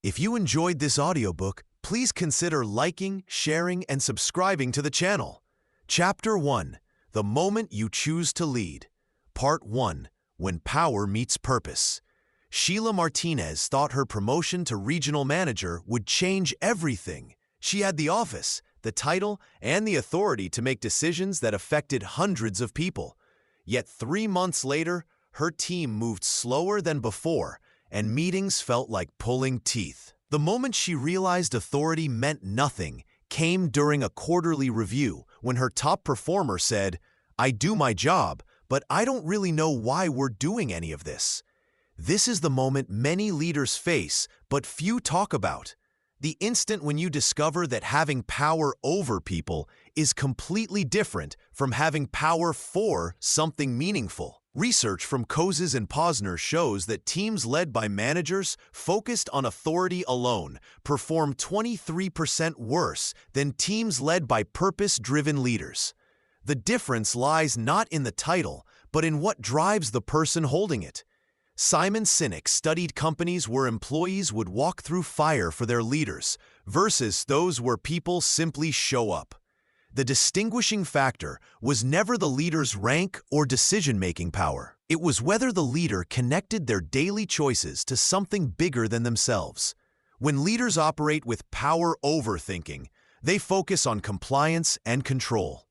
If you enjoyed this audiobook, please consider liking, sharing, and subscribing to the channel. Chapter 1: The Moment You Choose to Lead. Part 1: When Power Meets Purpose. Sheila Martinez thought her promotion to regional manager would change everything. She had the office, the title, and the authority to make decisions that affected hundreds of people. Yet 3 months later, her team moved slower than before, and meetings felt like pulling teeth. The moment she realized authority meant nothing came during a quarterly review when her top performer said, "I do my job, but I don't really know why we're doing any of this." This is the moment many leaders face, but few talk about. The instant when you discover that having power over people is completely different from having power for something meaningful. Research from Kozes and Posner shows that teams led by managers focused on authority alone perform 23% worse than teams led by purpose-driven leaders. The difference lies not in the title, but in what drives the person holding it. Simon Sinek studied companies where employees would walk through fire for their leaders versus those where people simply show up. The distinguishing factor was never the leader's rank or decision-making power. It was whether the leader connected their daily choices to something bigger than themselves. When leaders operate with power over thinking, they focus on compliance and control.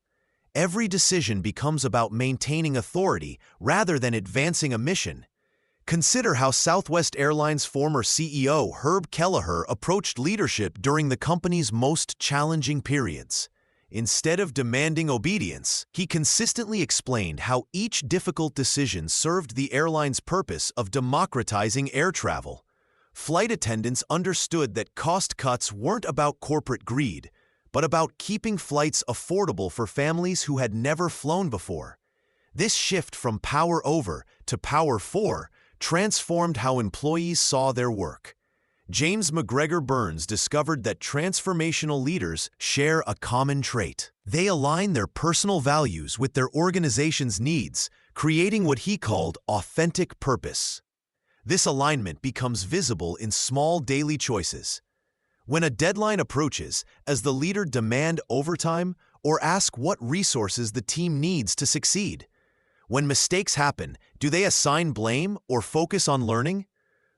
Every decision becomes about maintaining authority rather than advancing a mission. Consider how Southwest Airlines' former CEO Herb Kelleher approached leadership during the company's most challenging periods. Instead of demanding obedience, he consistently explained how each difficult decision served the airline's purpose of democratizing air travel. Flight attendants understood that cost cuts weren't about corporate greed, but about keeping flights affordable for families who had never flown before. This shift from power over to power for transformed how employees saw their work. James McGregor Burns discovered that transformational leaders share a common trait. They align their personal values with their organization's needs, creating what he called authentic purpose. This alignment becomes visible in small daily choices. When a deadline approaches, does the leader demand overtime or ask what resources the team needs to succeed? When mistakes happen, do they assign blame or focus on learning?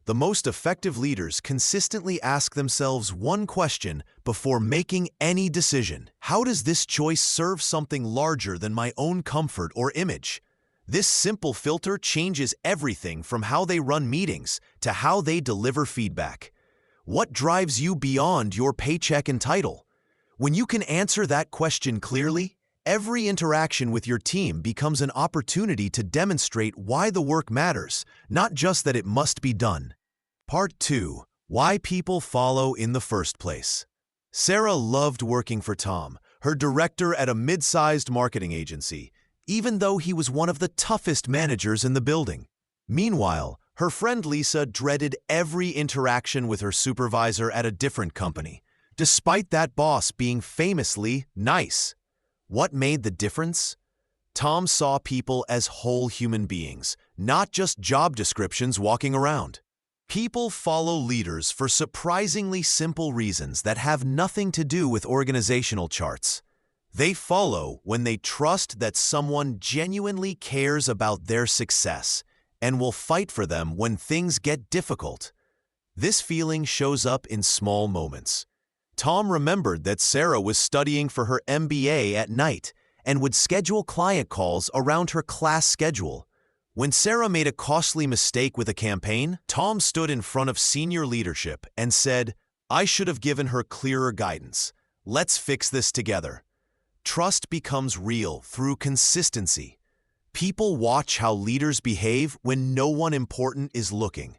The most effective leaders consistently ask themselves one question before making any decision: how does this choice serve something larger than my own comfort or image? This simple filter changes everything from how they run meetings to how they deliver feedback. What drives you beyond your paycheck and title? When you can answer that question clearly, every interaction with your team becomes an opportunity to demonstrate why the work matters, not just that it must be done. Part 2: Why People Follow in the First Place. Sarah loved working for Tom, her director at a mid-sized marketing agency, even though he was one of the toughest managers in the building. Meanwhile, her friend Lisa dreaded every interaction with her supervisor at a different company, despite that boss being famously nice. What made the difference? Tom saw people as whole human beings, not just job descriptions walking around. People follow leaders for surprisingly simple reasons that have nothing to do with organizational charts. They follow when they trust that someone genuinely cares about their success and will fight for them when things get difficult. This feeling shows up in small moments. Tom remembered that Sarah was studying for her MBA at night and would schedule client calls around her class schedule. When Sarah made a costly mistake with a campaign, Tom stood in front of senior leadership and said, "I should have given her clearer guidance. Let's fix this together." Trust becomes real through consistency. People watch how leaders behave when no one important is looking.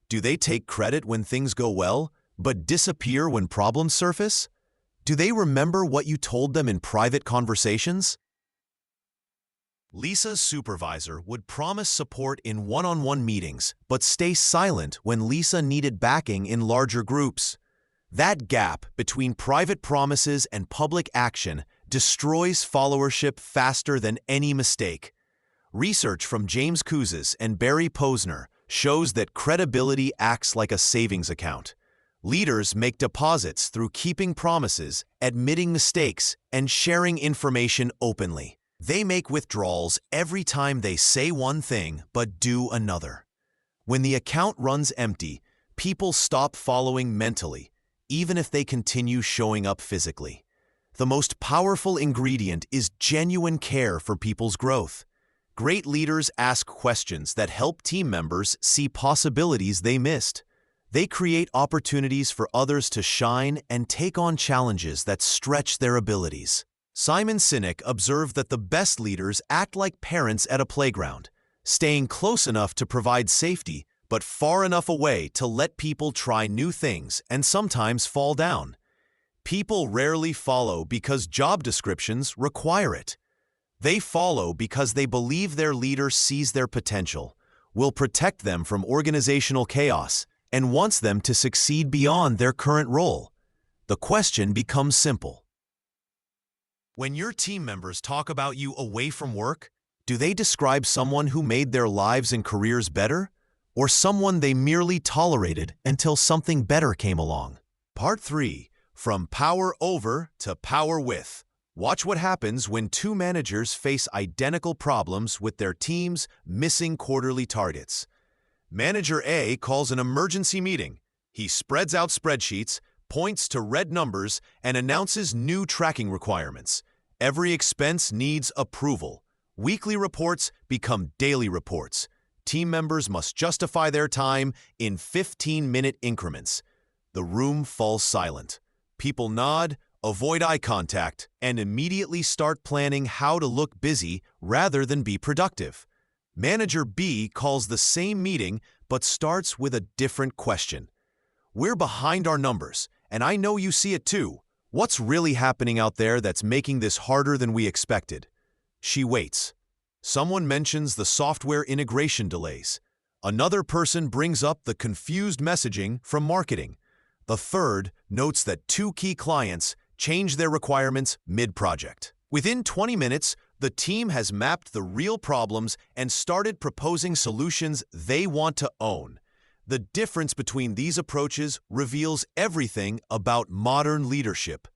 Do they take credit when things go well, but disappear when problems surface? Do they remember what you told them in private conversations? Lisa's supervisor would promise support in one-on-one meetings, but stay silent when Lisa needed backing in larger groups. That gap between private promises and public action destroys followership faster than any mistake. Research from James Kozes and Barry Posner shows that credibility acts like a savings account. Leaders make deposits through keeping promises, admitting mistakes, and sharing information openly. They make withdrawals every time they say one thing but do another. When the account runs empty, people stop following mentally, even if they continue showing up physically. The most powerful ingredient is genuine care for people's growth. Great leaders ask questions that help team members see possibilities they missed. They create opportunities for others to shine and take on challenges that stretch their abilities. Simon Sinek observed that the best leaders act like parents at a playground, staying close enough to provide safety, but far enough away to let people try new things and sometimes fall down. People rarely follow because job descriptions require it. They follow because they believe their leader sees their potential, will protect them from organizational chaos, and wants them to succeed beyond their current role. The question becomes simple. When your team members talk about you away from work, do they describe someone who made their lives and careers better, or someone they merely tolerated until something better came along? Part 3. From Power Over to Power With. Watch what happens when two managers face identical problems with their team's missing quarterly targets. Manager A calls an emergency meeting. He spreads out spreadsheets, points to red numbers, and announces new tracking requirements. Every expense needs approval. Weekly reports become daily reports. Team members must justify their time in 15-minute increments. The room falls silent. People nod, avoid eye contact, and immediately start planning how to look busy rather than be productive. Manager B calls the same meeting but starts with a different question. We're behind our numbers, and I know you see it too. What's really happening out there that's making this harder than we expected? She waits. Someone mentions the software integration delays. Another person brings up the confused messaging from marketing. The third notes that two key clients change their requirements mid-project. Within 20 minutes, the team has mapped the real problems and started proposing solutions they want to own. The difference between these approaches reveals everything about modern leadership.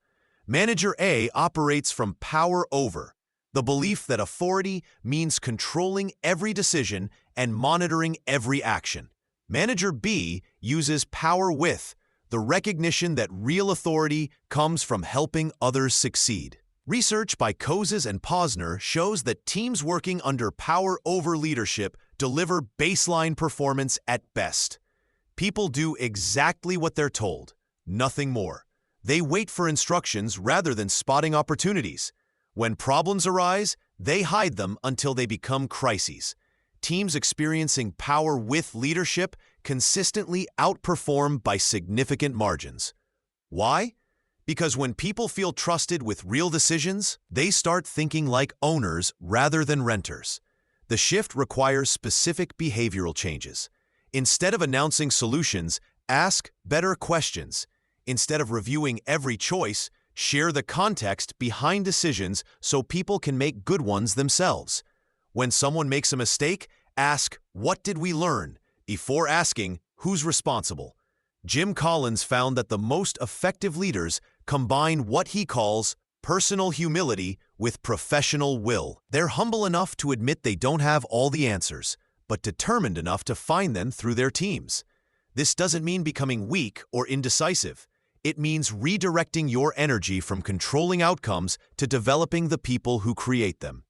Manager A operates from power over, the belief that authority means controlling every decision and monitoring every action. Manager B uses power with, the recognition that real authority comes from helping others succeed. Research by Kozes and Posner shows that teams working under power over leadership deliver baseline performance at best. People do exactly what they're told, nothing more. They wait for instructions rather than spotting opportunities. When problems arise, they hide them until they become crises. Teams experiencing power with leadership consistently outperform by significant margins. Why? Because when people feel trusted with real decisions, they start thinking like owners rather than renters. The shift requires specific behavioral changes. Instead of announcing solutions, ask better questions. Instead of reviewing every choice, share the context behind decisions so people can make good ones themselves. When someone makes a mistake, ask, "What did we learn?" before asking, "Who's responsible?" Jim Collins found that the most effective leaders combine what he calls personal humility with professional will. They're humble enough to admit they don't have all the answers, but determined enough to find them through their teams. This doesn't mean becoming weak or indecisive. It means redirecting your energy from controlling outcomes to developing the people who create them.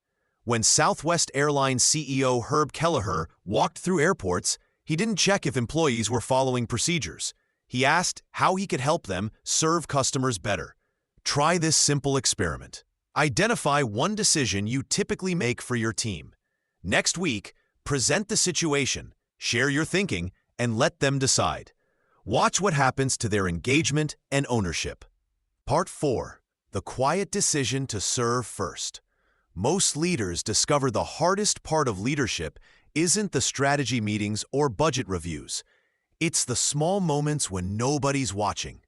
When Southwest Airlines CEO Herb Kelleher walked through airports, he didn't check if employees were following procedures. He asked how he could help them serve customers better. Try this simple experiment. Identify one decision you typically make for your team. Next week, present the situation, share your thinking, and let them decide. Watch what happens to their engagement and ownership. Part 4. The quiet decision to serve first. Most leaders discover the hardest part of leadership isn't the strategy meetings or budget reviews. It's the small moments when nobody's watching.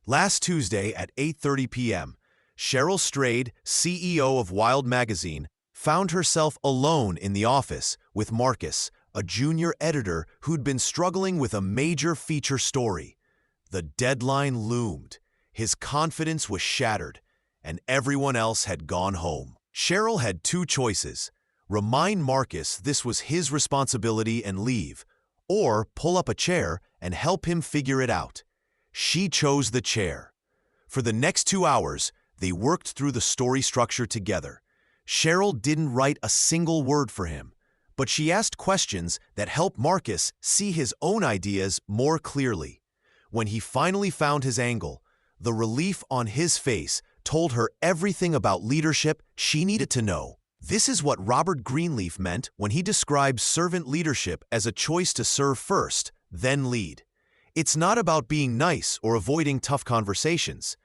Last Tuesday at 8:30 p.m., Cheryl Strayed, CEO of Wild Magazine, found herself alone in the office with Marcus, a junior editor who'd been struggling with a major feature story. The deadline loomed. His confidence was shattered, and everyone else had gone home. Cheryl had two choices: remind Marcus this was his responsibility and leave, or pull up a chair and help him figure it out. She chose the chair. For the next 2 hours, they worked through the story structure together. Cheryl didn't write a single word for him, but she asked questions that helped Marcus see his own ideas more clearly. When he finally found his angle, the relief on his face told her everything about leadership she needed to know. This is what Robert Greenleaf meant when he describes servant leadership as a choice to serve first, then lead. It's not about being nice or avoiding tough conversations.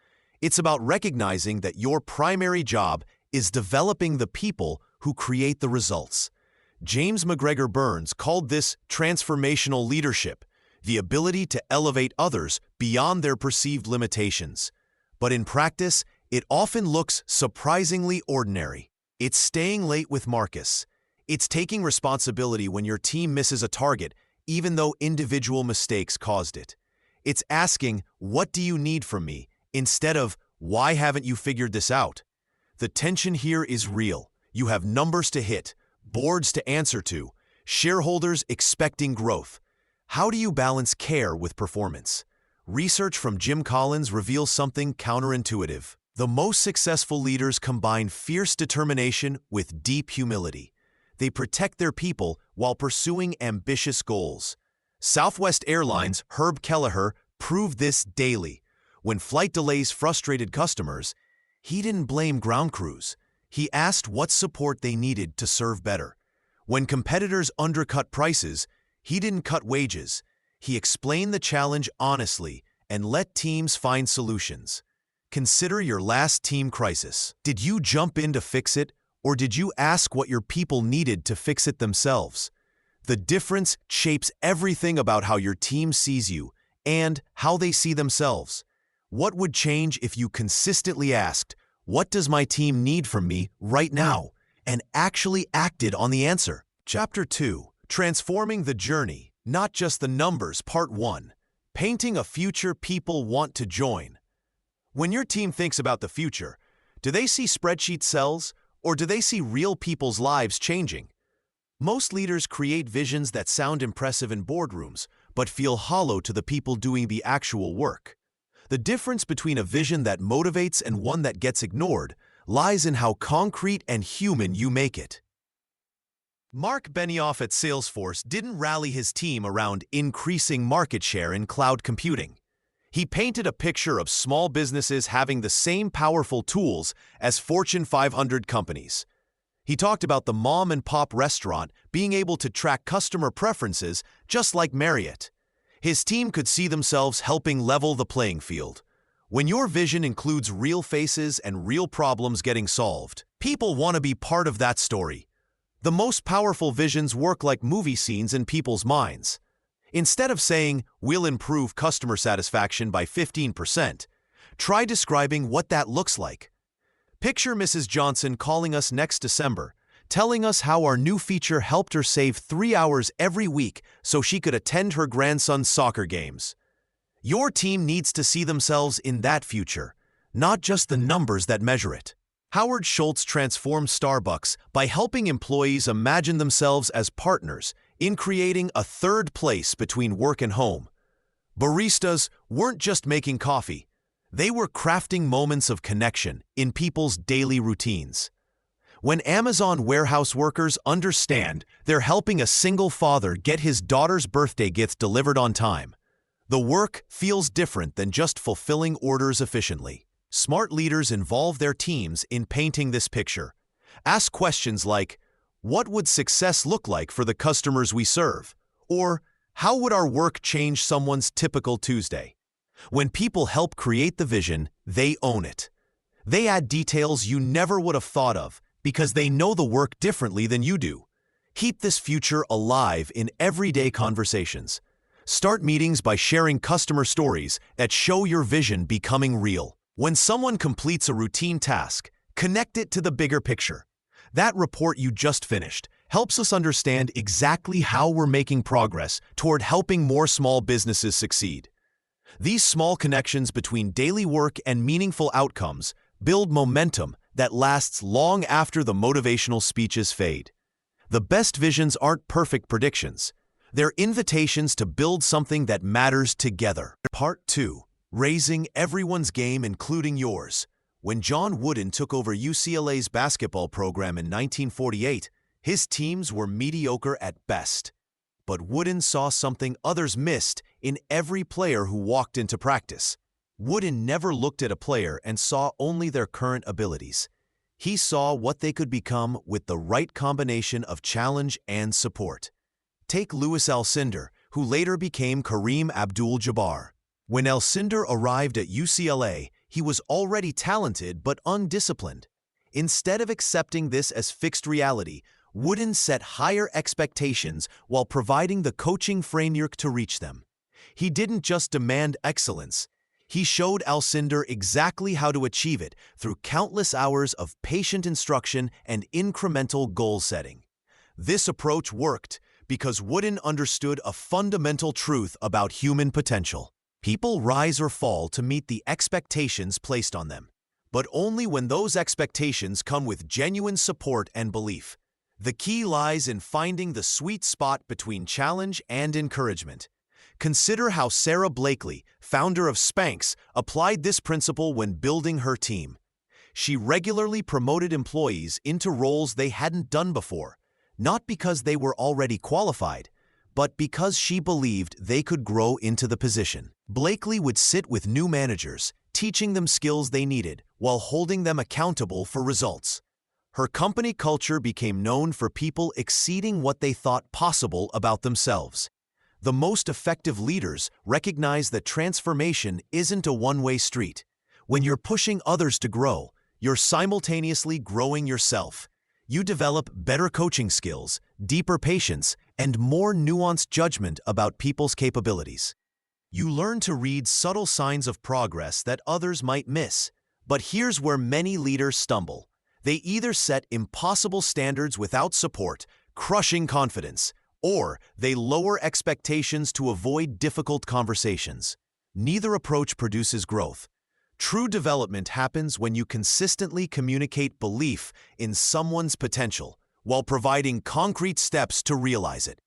It's about recognizing that your primary job is developing the people who create the results. James McGregor Burns called this transformational leadership, the ability to elevate others beyond their perceived limitations. But in practice, it often looks surprisingly ordinary. It's staying late with Marcus. It's taking responsibility when your team misses a target, even though individual mistakes caused it. It's asking, "What do you need from me?" instead of, "Why haven't you figured this out?" The tension here is real. You have numbers to hit, boards to answer to, shareholders expecting growth. How do you balance care with performance? Research from Jim Collins reveals something counterintuitive. The most successful leaders combine fierce determination with deep humility. They protect their people while pursuing ambitious goals. Southwest Airlines' Herb Kelleher proved this daily. When flight delays frustrated customers, he didn't blame ground crews. He asked what support they needed to serve better. When competitors undercut prices, he didn't cut wages. He explained the challenge honestly and let teams find solutions. Consider your last team crisis. Did you jump in to fix it, or did you ask what your people needed to fix it themselves? The difference shapes everything about how your team sees you and how they see themselves. What would change if you consistently asked, "What does my team need from me right now?" and actually acted on the answer? Chapter 2, Transforming the Journey, Not Just the Numbers, Part 1, Painting a Future People Want to Join. When your team thinks about the future, do they see spreadsheet cells, or do they see real people's lives changing? Most leaders create visions that sound impressive in boardrooms, but feel hollow to the people doing the actual work. The difference between a vision that motivates and one that gets ignored lies in how concrete and human you make it. Mark Benioff at Salesforce didn't rally his team around increasing market share in cloud computing. He painted a picture of small businesses having the same powerful tools as Fortune 500 companies. He talked about the mom-and-pop restaurant being able to track customer preferences just like Marriott. His team could see themselves helping level the playing field. When your vision includes real faces and real problems getting solved, people want to be part of that story. The most powerful visions work like movie scenes in people's minds. Instead of saying, "We'll improve customer satisfaction by 15%, try describing what that looks like. Picture Mrs. Johnson calling us next December, telling us how our new feature helped her save 3 hours every week so she could attend her grandson's soccer games. Your team needs to see themselves in that future, not just the numbers that measure it. Howard Schultz transformed Starbucks by helping employees imagine themselves as partners in creating a third place between work and home. Baristas weren't just making coffee. They were crafting moments of connection in people's daily routines. When Amazon warehouse workers understand they're helping a single father get his daughter's birthday gift delivered on time, the work feels different than just fulfilling orders efficiently. Smart leaders involve their teams in painting this picture. Ask questions like, "What would success look like for the customers we serve?" Or, "How would our work change someone's typical Tuesday?" When people help create the vision, they own it. They add details you never would have thought of because they know the work differently than you do. Keep this future alive in everyday conversations. Start meetings by sharing customer stories that show your vision becoming real. When someone completes a routine task, connect it to the bigger picture. That report you just finished helps us understand exactly how we're making progress toward helping more small businesses succeed. These small connections between daily work and meaningful outcomes build momentum that lasts long after the motivational speeches fade. The best visions aren't perfect predictions. They're invitations to build something that matters together. Part 2. Raising everyone's game, including yours. When John Wooden took over UCLA's basketball program in 1948, his teams were mediocre at best. But Wooden saw something others missed in every player who walked into practice. Wooden never looked at a player and saw only their current abilities. He saw what they could become with the right combination of challenge and support. Take Louis Alcindor, who later became Kareem Abdul-Jabbar. When Alcindor arrived at UCLA, he was already talented but undisciplined. Instead of accepting this as fixed reality, Wooden set higher expectations while providing the coaching framework to reach them. He didn't just demand excellence. He showed Alcindor exactly how to achieve it through countless hours of patient instruction and incremental goal setting. This approach worked because Wooden understood a fundamental truth about human potential. People rise or fall to meet the expectations placed on them, but only when those expectations come with genuine support and belief. The key lies in finding the sweet spot between challenge and encouragement. Consider how Sarah Blakely, founder of Spanx, applied this principle when building her team. She regularly promoted employees into roles they hadn't done before, not because they were already qualified, but because she believed they could grow into the position. Blakely would sit with new managers, teaching them skills they needed while holding them accountable for results. Her company culture became known for people exceeding what they thought possible about themselves. The most effective leaders recognize that transformation isn't a one-way street. When you're pushing others to grow, you're simultaneously growing yourself. You develop better coaching skills, deeper patience, and more nuanced judgment about people's capabilities. You learn to read subtle signs of progress that others might miss. But here's where many leaders stumble. They either set impossible standards without support, crushing confidence, or they lower expectations to avoid difficult conversations. Neither approach produces growth. True development happens when you consistently communicate belief in someone's potential while providing concrete steps to realize it.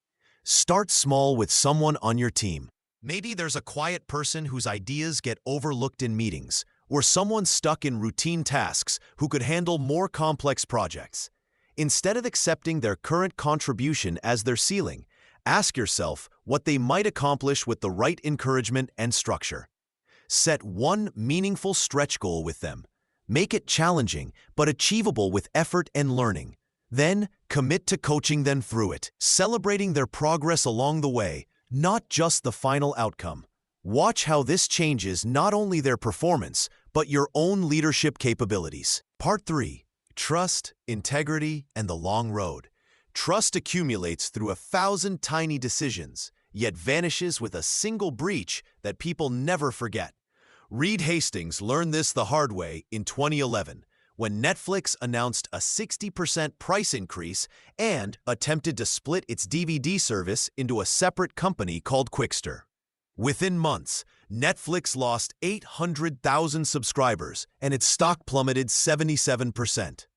Start small with someone on your team. Maybe there's a quiet person whose ideas get overlooked in meetings, or someone stuck in routine tasks who could handle more complex projects. Instead of accepting their current contribution as their ceiling, ask yourself what they might accomplish with the right encouragement and structure. Set one meaningful stretch goal with them. Make it challenging, but achievable with effort and learning. Then, commit to coaching them through it, celebrating their progress along the way, not just the final outcome. Watch how this changes not only their performance, but your own leadership capabilities. Part 3. Trust, integrity, and the long road. Trust accumulates through 1,000 tiny decisions, yet vanishes with a single breach that people never forget. Reed Hastings learned this the hard way in 2011, when Netflix announced a 60% price increase and attempted to split its DVD service into a separate company called Quickster. Within months, Netflix lost 800,000 subscribers and its stock plummeted 77%.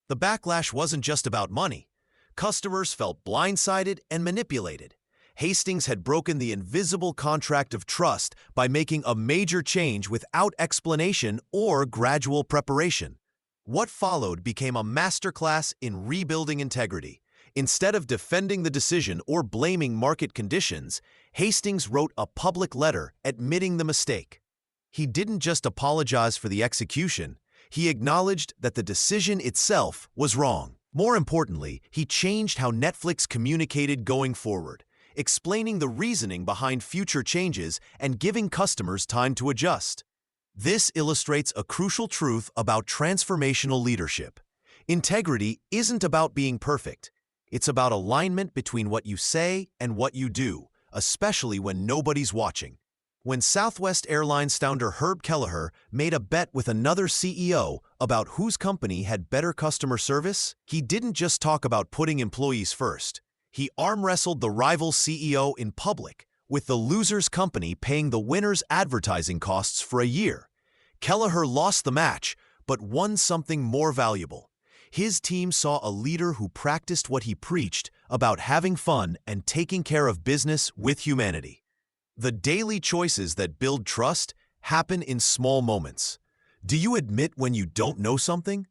The backlash wasn't just about money. Customers felt blindsided and manipulated. Hastings had broken the invisible contract of trust by making a major change without explanation or gradual preparation. What followed became a masterclass in rebuilding integrity. Instead of defending the decision or blaming market conditions, Hastings wrote a public letter admitting the mistake. He didn't just apologize for the execution, he acknowledged that the decision itself was wrong. More importantly, he changed how Netflix communicated going forward, explaining the reasoning behind future changes and giving customers time to adjust. This illustrates a crucial truth about transformational leadership. Integrity isn't about being perfect. It's about alignment between what you say and what you do, especially when nobody's watching. When Southwest Airlines founder Herb Kelleher made a bet with another CEO about whose company had better customer service, he didn't just talk about putting employees first. He arm-wrestled the rival CEO in public, with the loser's company paying the winner's advertising costs for a year. Kelleher lost the match, but won something more valuable. His team saw a leader who practiced what he preached about having fun and taking care of business with humanity. The daily choices that build trust happen in small moments. Do you admit when you don't know something?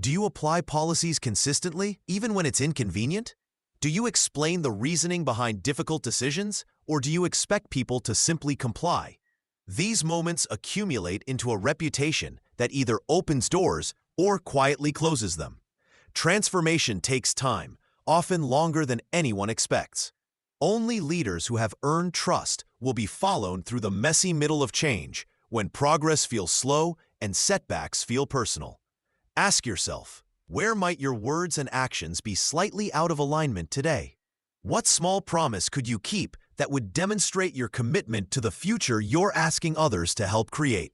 Do you apply policies consistently, even when it's inconvenient? Do you explain the reasoning behind difficult decisions, or do you expect people to simply comply? These moments accumulate into a reputation that either opens doors or quietly closes them. Transformation takes time, often longer than anyone expects. Only leaders who have earned trust will be followed through the messy middle of change, when progress feels slow and setbacks feel personal. Ask yourself, where might your words and actions be slightly out of alignment today? What small promise could you keep that would demonstrate your commitment to the future you're asking others to help create?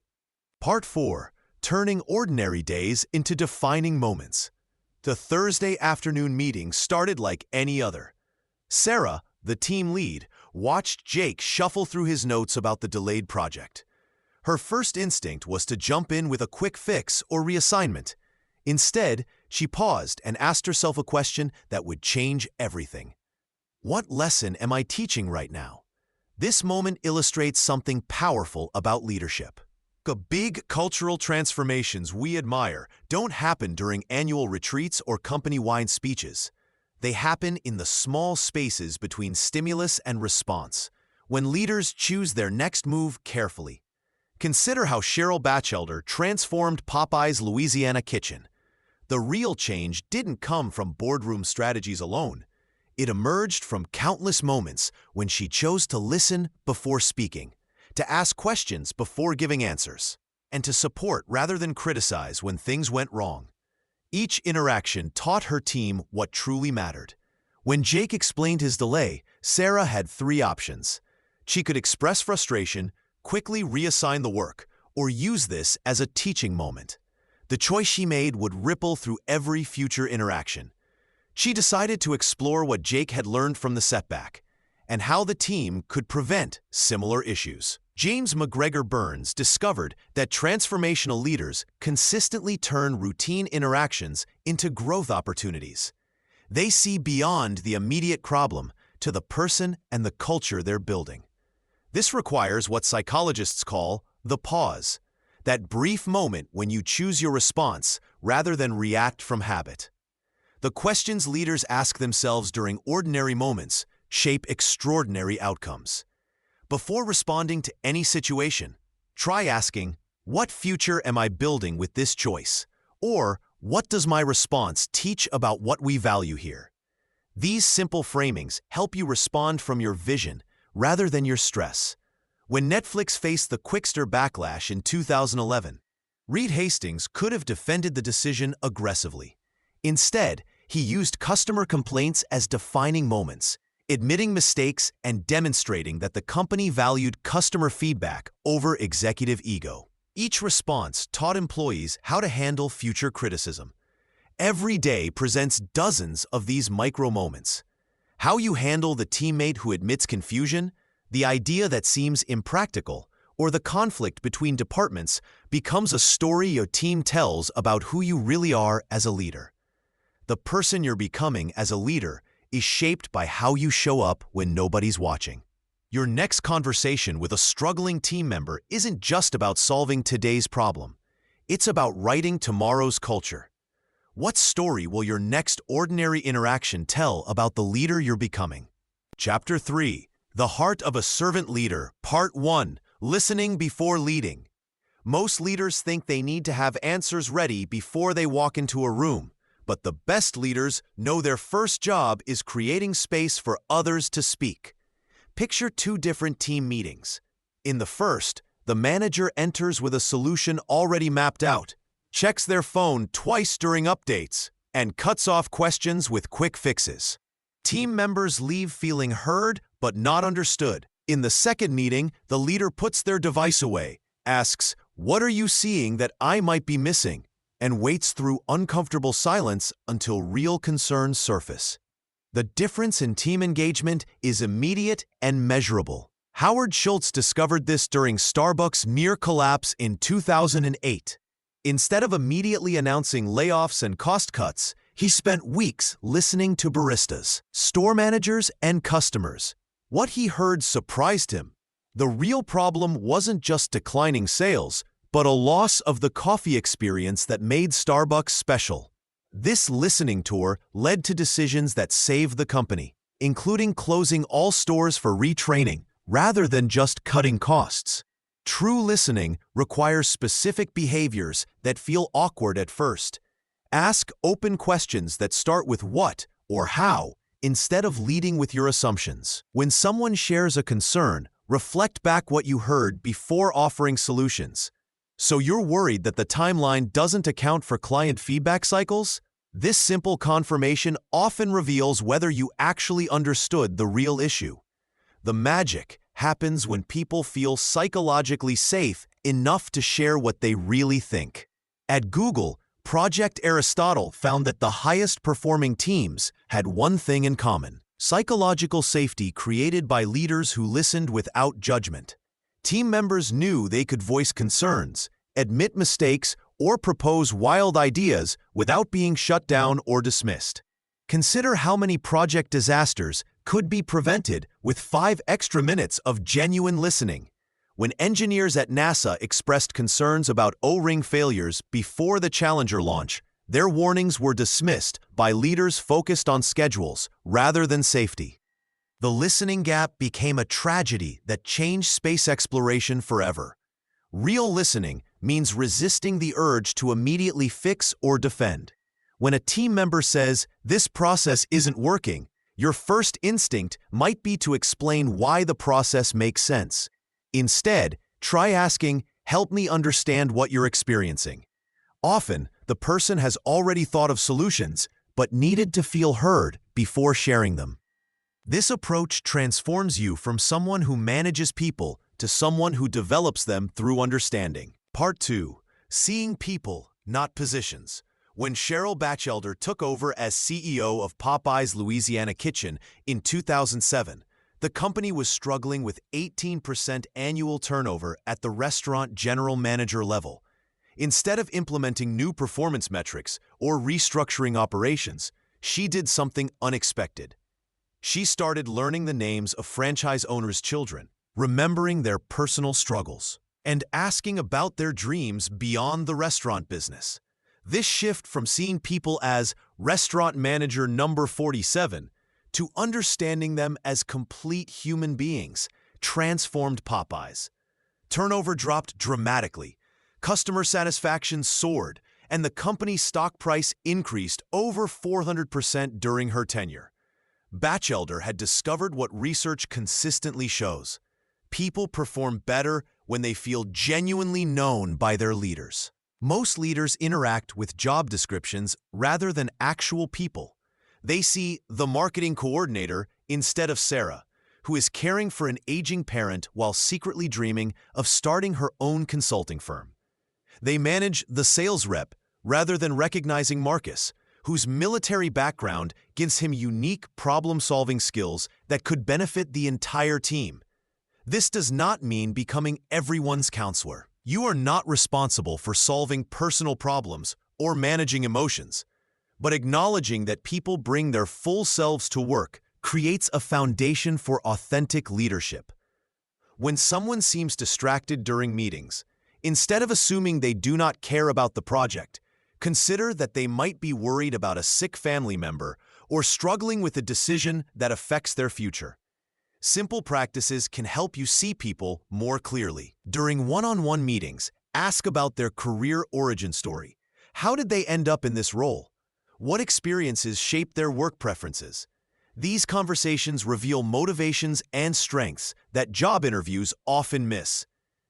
Part 4. Turning ordinary days into defining moments. The Thursday afternoon meeting started like any other. Sarah, the team lead, watched Jake shuffle through his notes about the delayed project. Her first instinct was to jump in with a quick fix or reassignment. Instead, she paused and asked herself a question that would change everything. What lesson am I teaching right now? This moment illustrates something powerful about leadership. The big cultural transformations we admire don't happen during annual retreats or company-wide speeches. They happen in the small spaces between stimulus and response, when leaders choose their next move carefully. Consider how Cheryl Batchelder transformed Popeye's Louisiana kitchen. The real change didn't come from boardroom strategies alone. It emerged from countless moments when she chose to listen before speaking, to ask questions before giving answers, and to support rather than criticize when things went wrong. Each interaction taught her team what truly mattered. When Jake explained his delay, Sarah had 3 options. She could express frustration, quickly reassign the work, or use this as a teaching moment. The choice she made would ripple through every future interaction. She decided to explore what Jake had learned from the setback and how the team could prevent similar issues. James McGregor Burns discovered that transformational leaders consistently turn routine interactions into growth opportunities. They see beyond the immediate problem to the person and the culture they're building. This requires what psychologists call the pause, that brief moment when you choose your response rather than react from habit. The questions leaders ask themselves during ordinary moments shape extraordinary outcomes. Before responding to any situation, try asking, what future am I building with this choice? Or, what does my response teach about what we value here? These simple framings help you respond from your vision rather than your stress. When Netflix faced the Quickster backlash in 2011, Reed Hastings could have defended the decision aggressively. Instead, he used customer complaints as defining moments, admitting mistakes and demonstrating that the company valued customer feedback over executive ego. Each response taught employees how to handle future criticism. Every day presents dozens of these micro moments. How you handle the teammate who admits confusion, the idea that seems impractical, or the conflict between departments becomes a story your team tells about who you really are as a leader. The person you're becoming as a leader is shaped by how you show up when nobody's watching. Your next conversation with a struggling team member isn't just about solving today's problem. It's about writing tomorrow's culture. What story will your next ordinary interaction tell about the leader you're becoming? Chapter 3. The Heart of a Servant Leader, Part 1. Listening before leading. Most leaders think they need to have answers ready before they walk into a room. But the best leaders know their first job is creating space for others to speak. Picture 2 different team meetings. In the first, the manager enters with a solution already mapped out, checks their phone twice during updates, and cuts off questions with quick fixes. Team members leave feeling heard but not understood. In the second meeting, the leader puts their device away, asks, "What are you seeing that I might be missing?" and waits through uncomfortable silence until real concerns surface. The difference in team engagement is immediate and measurable. Howard Schultz discovered this during Starbucks' near collapse in 2008. Instead of immediately announcing layoffs and cost cuts, he spent weeks listening to baristas, store managers, and customers. What he heard surprised him. The real problem wasn't just declining sales, but a loss of the coffee experience that made Starbucks special. This listening tour led to decisions that saved the company, including closing all stores for retraining rather than just cutting costs. True listening requires specific behaviors that feel awkward at first. Ask open questions that start with what or how instead of leading with your assumptions. When someone shares a concern, reflect back what you heard before offering solutions. So you're worried that the timeline doesn't account for client feedback cycles? This simple confirmation often reveals whether you actually understood the real issue. The magic happens when people feel psychologically safe enough to share what they really think. At Google, Project Aristotle found that the highest performing teams had one thing in common: psychological safety created by leaders who listened without judgment. Team members knew they could voice concerns, admit mistakes, or propose wild ideas without being shut down or dismissed. Consider how many project disasters could be prevented with 5 extra minutes of genuine listening. When engineers at NASA expressed concerns about O-ring failures before the Challenger launch, their warnings were dismissed by leaders focused on schedules rather than safety. The listening gap became a tragedy that changed space exploration forever. Real listening means resisting the urge to immediately fix or defend. When a team member says, "This process isn't working," your first instinct might be to explain why the process makes sense. Instead, try asking, "Help me understand what you're experiencing." Often, the person has already thought of solutions, but needed to feel heard before sharing them. This approach transforms you from someone who manages people to someone who develops them through understanding. Part 2. Seeing people, not positions. When Cheryl Batchelder took over as CEO of Popeye's Louisiana Kitchen in 2007, the company was struggling with 18% annual turnover at the restaurant general manager level. Instead of implementing new performance metrics or restructuring operations, she did something unexpected. She started learning the names of franchise owners' children, remembering their personal struggles, and asking about their dreams beyond the restaurant business. This shift from seeing people as restaurant manager number 47 to understanding them as complete human beings transformed Popeyes. Turnover dropped dramatically, customer satisfaction soared, and the company's stock price increased over 400% during her tenure. Batchelder had discovered what research consistently shows: people perform better when they feel genuinely known by their leaders. Most leaders interact with job descriptions rather than actual people. They see the marketing coordinator instead of Sarah, who is caring for an aging parent while secretly dreaming of starting her own consulting firm. They manage the sales rep rather than recognizing Marcus, whose military background gives him unique problem-solving skills that could benefit the entire team. This does not mean becoming everyone's counselor. You are not responsible for solving personal problems or managing emotions, but acknowledging that people bring their full selves to work creates a foundation for authentic leadership. When someone seems distracted during meetings, instead of assuming they do not care about the project, consider that they might be worried about a sick family member or struggling with a decision that affects their future. Simple practices can help you see people more clearly. During one-on-one meetings, ask about their career origin story. How did they end up in this role? What experiences shaped their work preferences? These conversations reveal motivations and strengths that job interviews often miss.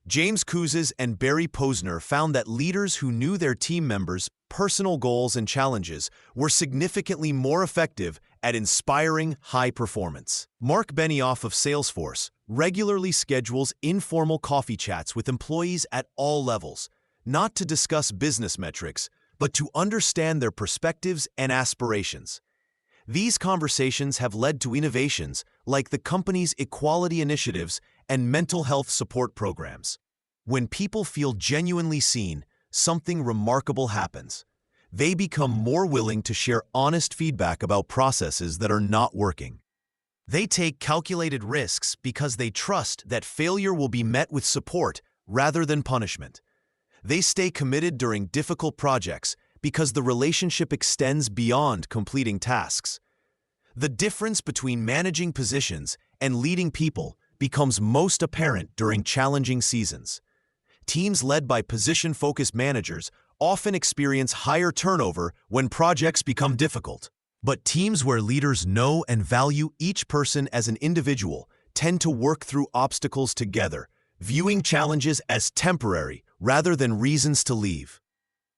James Kouzes and Barry Posner found that leaders who knew their team members' personal goals and challenges were significantly more effective at inspiring high performance. Mark Benioff of Salesforce regularly schedules informal coffee chats with employees at all levels, not to discuss business metrics, but to understand their perspectives and aspirations. These conversations have led to innovations like the company's equality initiatives and mental health support programs. When people feel genuinely seen, something remarkable happens. They become more willing to share honest feedback about processes that are not working. They take calculated risks because they trust that failure will be met with support rather than punishment. They stay committed during difficult projects because the relationship extends beyond completing tasks. The difference between managing positions and leading people becomes most apparent during challenging seasons. Teams led by position-focused managers often experience higher turnover when projects become difficult. But teams where leaders know and value each person as an individual tend to work through obstacles together, viewing challenges as temporary rather than reasons to leave.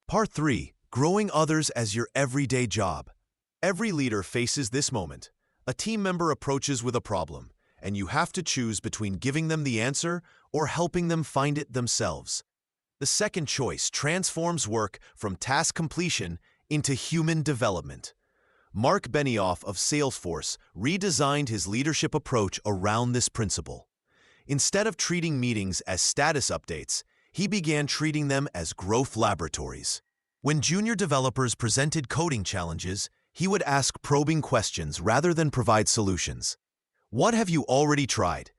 Part 3. Growing others as your everyday job. Every leader faces this moment. A team member approaches with a problem, and you have to choose between giving them the answer or helping them find it themselves. The second choice transforms work from task completion into human development. Mark Benioff of Salesforce redesigned his leadership approach around this principle. Instead of treating meetings as status updates, he began treating them as growth laboratories. When junior developers presented coding challenges, he would ask probing questions rather than provide solutions. "What have you already tried?"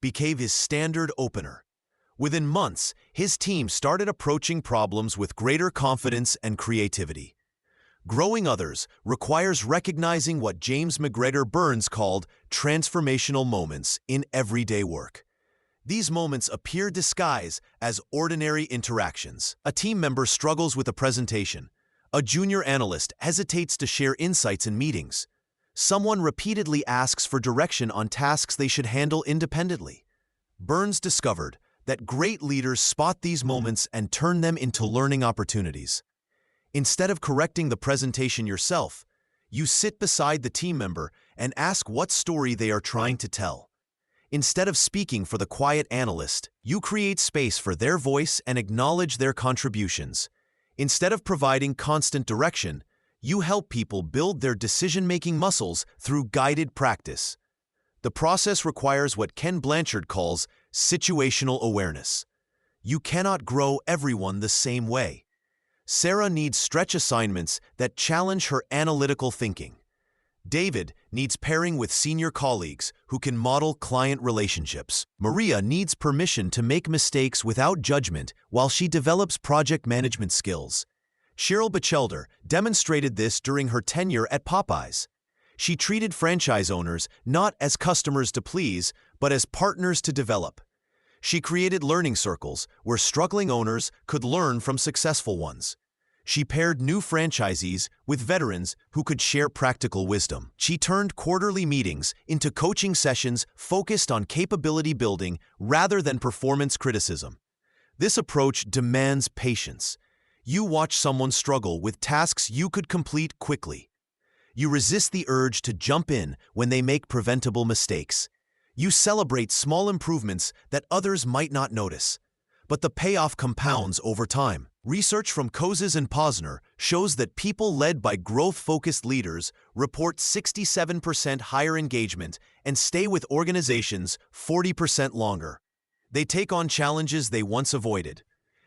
became his standard opener. Within months, his team started approaching problems with greater confidence and creativity. Growing others requires recognizing what James McGregor Burns called transformational moments in everyday work. These moments appear disguised as ordinary interactions. A team member struggles with a presentation. A junior analyst hesitates to share insights in meetings. Someone repeatedly asks for direction on tasks they should handle independently. Burns discovered that great leaders spot these moments and turn them into learning opportunities. Instead of correcting the presentation yourself, you sit beside the team member and ask what story they are trying to tell. Instead of speaking for the quiet analyst, you create space for their voice and acknowledge their contributions. Instead of providing constant direction, you help people build their decision-making muscles through guided practice. The process requires what Ken Blanchard calls situational awareness. You cannot grow everyone the same way. Sarah needs stretch assignments that challenge her analytical thinking. David needs pairing with senior colleagues who can model client relationships. Maria needs permission to make mistakes without judgment while she develops project management skills. Cheryl Bachelder demonstrated this during her tenure at Popeyes. She treated franchise owners not as customers to please, but as partners to develop. She created learning circles where struggling owners could learn from successful ones. She paired new franchisees with veterans who could share practical wisdom. She turned quarterly meetings into coaching sessions focused on capability building rather than performance criticism. This approach demands patience. You watch someone struggle with tasks you could complete quickly. You resist the urge to jump in when they make preventable mistakes. You celebrate small improvements that others might not notice, but the payoff compounds over time. Research from Kozes and Posner shows that people led by growth-focused leaders report 67% higher engagement and stay with organizations 40% longer. They take on challenges they once avoided.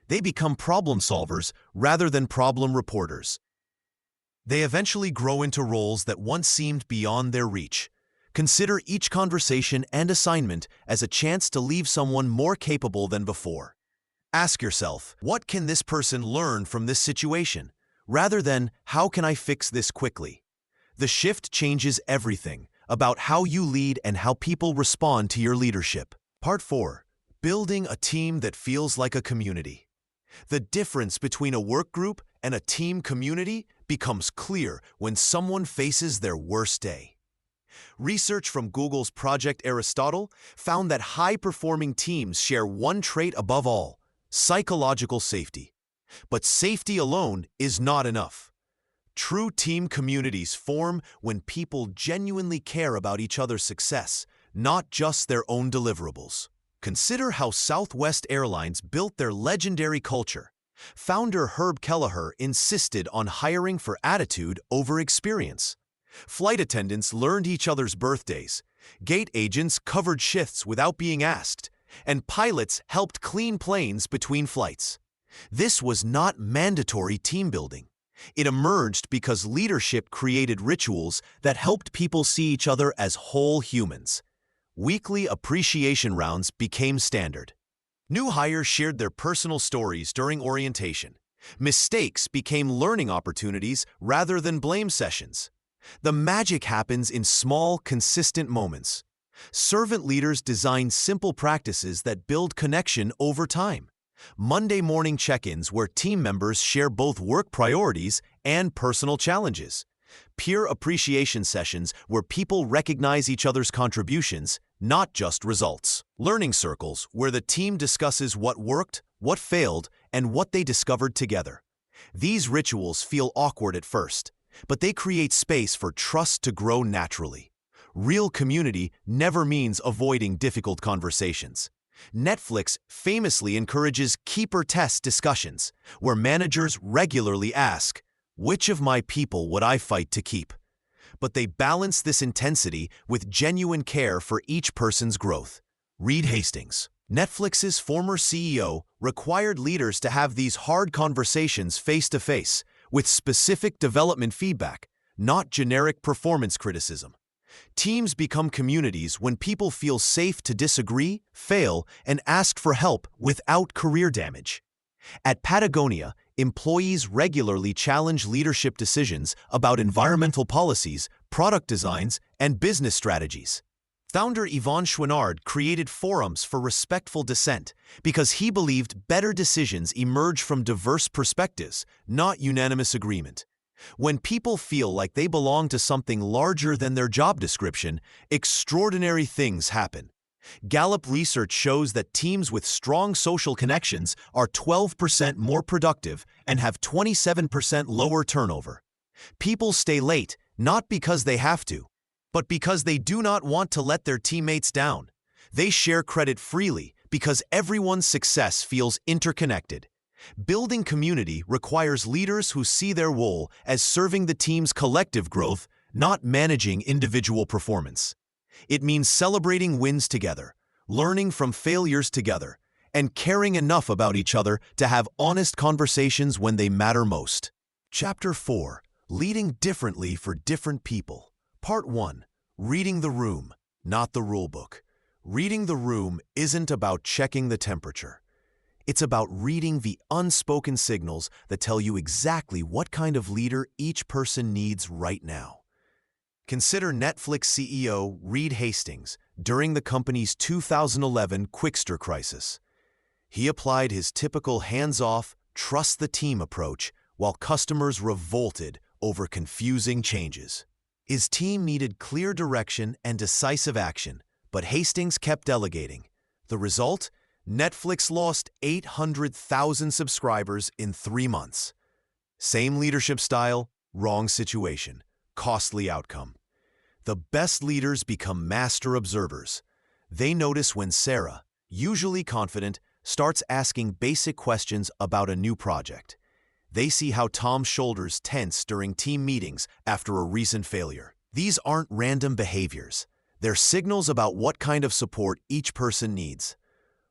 They become problem solvers rather than problem reporters. They eventually grow into roles that once seemed beyond their reach. Consider each conversation and assignment as a chance to leave someone more capable than before. Ask yourself, what can this person learn from this situation? Rather than, how can I fix this quickly? The shift changes everything about how you lead and how people respond to your leadership. Part 4. Building a team that feels like a community. The difference between a work group and a team community becomes clear when someone faces their worst day. Research from Google's Project Aristotle found that high-performing teams share one trait above all: psychological safety. But safety alone is not enough. True team communities form when people genuinely care about each other's success, not just their own deliverables. Consider how Southwest Airlines built their legendary culture. Founder Herb Kelleher insisted on hiring for attitude over experience. Flight attendants learned each other's birthdays. Gate agents covered shifts without being asked. and pilots helped clean planes between flights. This was not mandatory team building. It emerged because leadership created rituals that helped people see each other as whole humans. Weekly appreciation rounds became standard. New hires shared their personal stories during orientation. Mistakes became learning opportunities rather than blame sessions. The magic happens in small, consistent moments. Servant leaders design simple practices that build connection over time. Monday morning check-ins where team members share both work priorities and personal challenges. Peer appreciation sessions where people recognize each other's contributions, not just results. Learning circles where the team discusses what worked, what failed, and what they discovered together. These rituals feel awkward at first, but they create space for trust to grow naturally. Real community never means avoiding difficult conversations. Netflix famously encourages keeper test discussions, where managers regularly ask, "Which of my people would I fight to keep?" But they balance this intensity with genuine care for each person's growth. Reed Hastings, Netflix's former CEO, required leaders to have these hard conversations face-to-face, with specific development feedback, not generic performance criticism. Teams become communities when people feel safe to disagree, fail, and ask for help without career damage. At Patagonia, employees regularly challenge leadership decisions about environmental policies, product designs, and business strategies. Founder Yvon Chouinard created forums for respectful dissent because he believed better decisions emerge from diverse perspectives, not unanimous agreement. When people feel like they belong to something larger than their job description, extraordinary things happen. Gallup research shows that teams with strong social connections are 12% more productive and have 27% lower turnover. People stay late, not because they have to, but because they do not want to let their teammates down. They share credit freely because everyone's success feels interconnected. Building community requires leaders who see their role as serving the team's collective growth, not managing individual performance. It means celebrating wins together, learning from failures together, and caring enough about each other to have honest conversations when they matter most. Chapter 4. Leading Differently for Different People. Part 1. Reading the Room, not the Rulebook. Reading the room isn't about checking the temperature. It's about reading the unspoken signals that tell you exactly what kind of leader each person needs right now. Consider Netflix CEO Reed Hastings during the company's 2011 Quickster crisis. He applied his typical hands-off, trust-the-team approach while customers revolted over confusing changes. His team needed clear direction and decisive action, but Hastings kept delegating. The result? Netflix lost 800,000 subscribers in 3 months. Same leadership style, wrong situation, costly outcome. The best leaders become master observers. They notice when Sarah, usually confident, starts asking basic questions about a new project. They see how Tom's shoulders tense during team meetings after a recent failure. These aren't random behaviors. They're signals about what kind of support each person needs.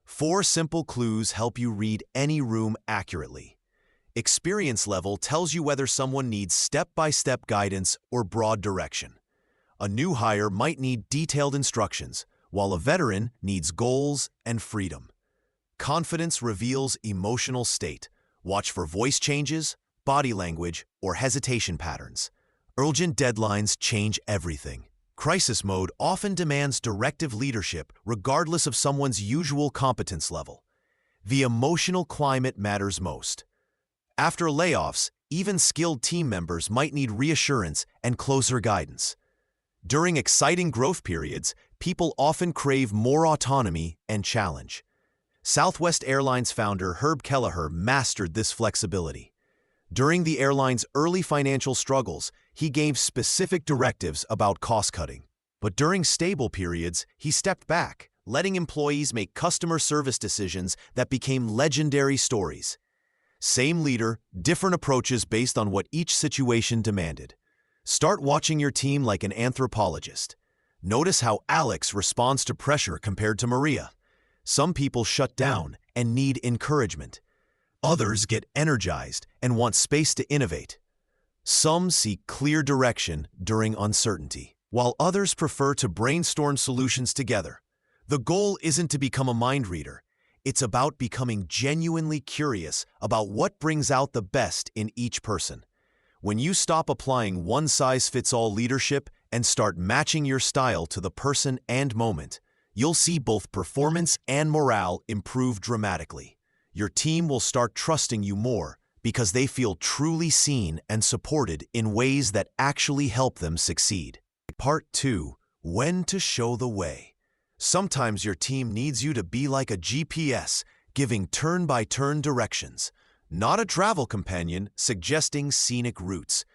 4 simple clues help you read any room accurately. Experience level tells you whether someone needs step-by-step guidance or broad direction. A new hire might need detailed instructions, while a veteran needs goals and freedom. Confidence reveals emotional state. Watch for voice changes, body language, or hesitation patterns. Urgent deadlines change everything. Crisis mode often demands directive leadership regardless of someone's usual competence level. The emotional climate matters most. After layoffs, even skilled team members might need reassurance and closer guidance. During exciting growth periods, people often crave more autonomy and challenge. Southwest Airlines founder Herb Kelleher mastered this flexibility. During the airline's early financial struggles, he gave specific directives about cost-cutting. But during stable periods, he stepped back, letting employees make customer service decisions that became legendary stories. Same leader, different approaches based on what each situation demanded. Start watching your team like an anthropologist. Notice how Alex responds to pressure compared to Maria. Some people shut down and need encouragement. Others get energized and want space to innovate. Some seek clear direction during uncertainty, while others prefer to brainstorm solutions together. The goal isn't to become a mind reader. It's about becoming genuinely curious about what brings out the best in each person. When you stop applying one-size-fits-all leadership and start matching your style to the person and moment, you'll see both performance and morale improve dramatically. Your team will start trusting you more because they feel truly seen and supported in ways that actually help them succeed. Part 2. When to show the way. Sometimes your team needs you to be like a GPS, giving turn-by-turn directions, not a travel companion suggesting scenic routes.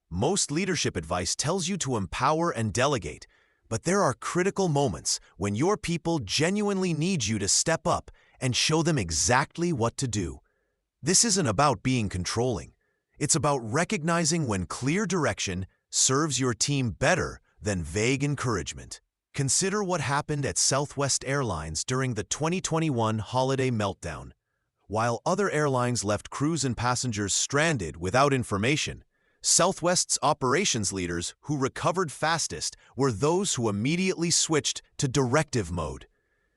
Most leadership advice tells you to empower and delegate, but there are critical moments when your people genuinely need you to step up and show them exactly what to do. This isn't about being controlling. It's about recognizing when clear direction serves your team better than vague encouragement. Consider what happened at Southwest Airlines during the 2021 holiday meltdown. While other airlines left crews and passengers stranded without information, Southwest's operations leaders who recovered fastest were those who immediately switched to directive mode.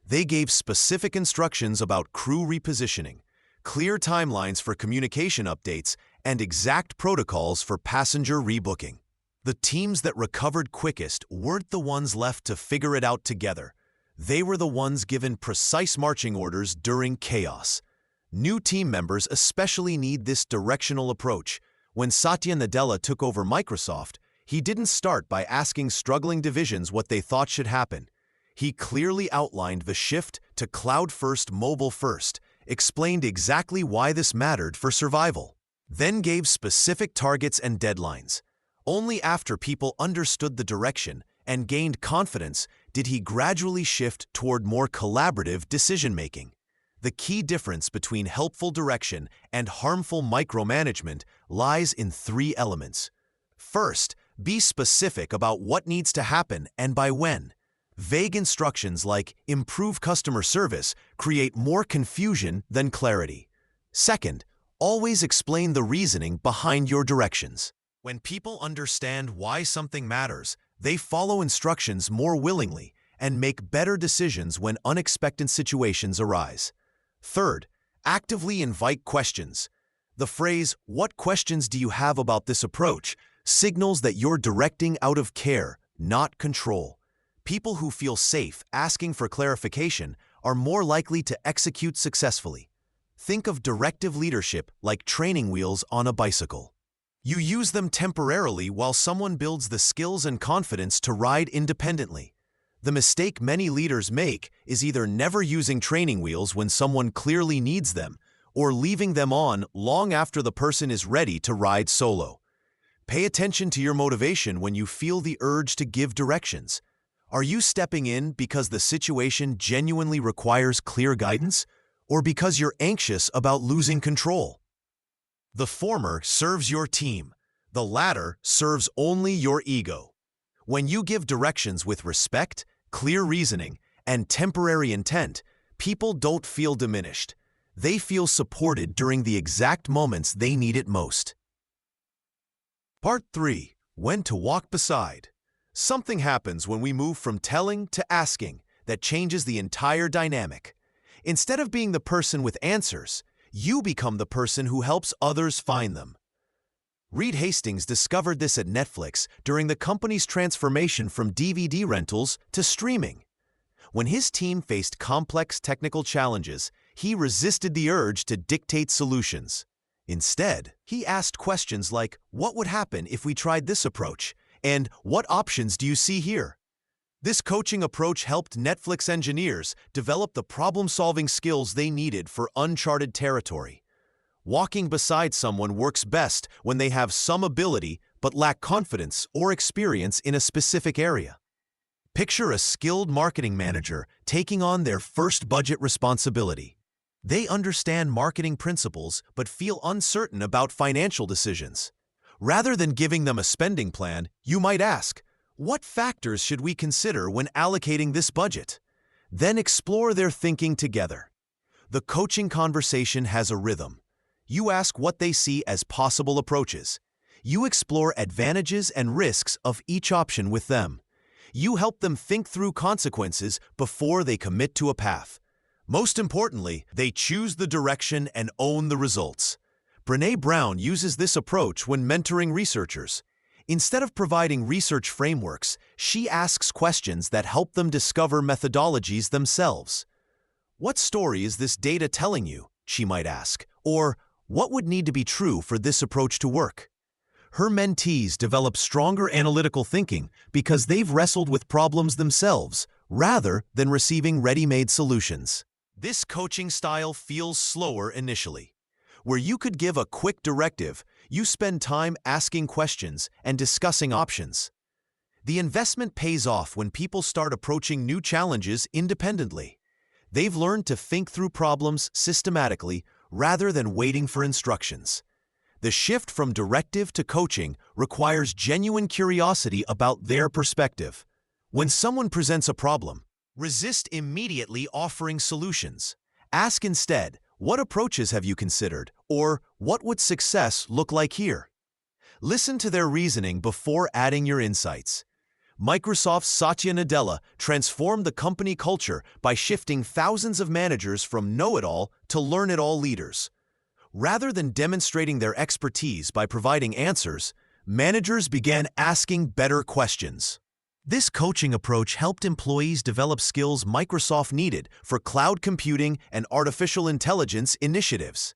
They gave specific instructions about crew repositioning, clear timelines for communication updates, and exact protocols for passenger rebooking. The teams that recovered quickest weren't the ones left to figure it out together. They were the ones given precise marching orders during chaos. New team members especially need this directional approach. When Satya Nadella took over Microsoft, he didn't start by asking struggling divisions what they thought should happen. He clearly outlined the shift to cloud-first, mobile-first, explained exactly why this mattered for survival, then gave specific targets and deadlines. Only after people understood the direction and gained confidence did he gradually shift toward more collaborative decision-making. The key difference between helpful direction and harmful micromanagement lies in 3 elements. First, be specific about what needs to happen and by when. Vague instructions like improve customer service create more confusion than clarity. Second, always explain the reasoning behind your directions. When people understand why something matters, they follow instructions more willingly and make better decisions when unexpected situations arise. Third, actively invite questions. The phrase, "What questions do you have about this approach?" signals that you're directing out of care, not control. People who feel safe asking for clarification are more likely to execute successfully. Think of directive leadership like training wheels on a bicycle. You use them temporarily while someone builds the skills and confidence to ride independently. The mistake many leaders make is either never using training wheels when someone clearly needs them, or leaving them on long after the person is ready to ride solo. Pay attention to your motivation when you feel the urge to give directions. Are you stepping in because the situation genuinely requires clear guidance, or because you're anxious about losing control? The former serves your team. The latter serves only your ego. When you give directions with respect, clear reasoning, and temporary intent, people don't feel diminished. They feel supported during the exact moments they need it most. Part 3. When to walk beside. Something happens when we move from telling to asking that changes the entire dynamic. Instead of being the person with answers, you become the person who helps others find them. Reed Hastings discovered this at Netflix during the company's transformation from DVD rentals to streaming. When his team faced complex technical challenges, he resisted the urge to dictate solutions. Instead, he asked questions like, "What would happen if we tried this approach?" and "What options do you see here?" This coaching approach helped Netflix engineers develop the problem-solving skills they needed for uncharted territory. Walking beside someone works best when they have some ability but lack confidence or experience in a specific area. Picture a skilled marketing manager taking on their first budget responsibility. They understand marketing principles but feel uncertain about financial decisions. Rather than giving them a spending plan, you might ask, "What factors should we consider when allocating this budget?" Then explore their thinking together. The coaching conversation has a rhythm. You ask what they see as possible approaches. You explore advantages and risks of each option with them. You help them think through consequences before they commit to a path. Most importantly, they choose the direction and own the results. Brené Brown uses this approach when mentoring researchers. Instead of providing research frameworks, she asks questions that help them discover methodologies themselves. What story is this data telling you? She might ask. Or, what would need to be true for this approach to work? Her mentees develop stronger analytical thinking because they've wrestled with problems themselves, rather than receiving ready-made solutions. This coaching style feels slower initially. Where you could give a quick directive, you spend time asking questions and discussing options. The investment pays off when people start approaching new challenges independently. They've learned to think through problems systematically rather than waiting for instructions. The shift from directive to coaching requires genuine curiosity about their perspective. When someone presents a problem, resist immediately offering solutions. Ask instead, what approaches have you considered, or what would success look like here? Listen to their reasoning before adding your insights. Microsoft's Satya Nadella transformed the company culture by shifting thousands of managers from know-it-all to learn-it-all leaders. Rather than demonstrating their expertise by providing answers, managers began asking better questions. This coaching approach helped employees develop skills Microsoft needed for cloud computing and artificial intelligence initiatives.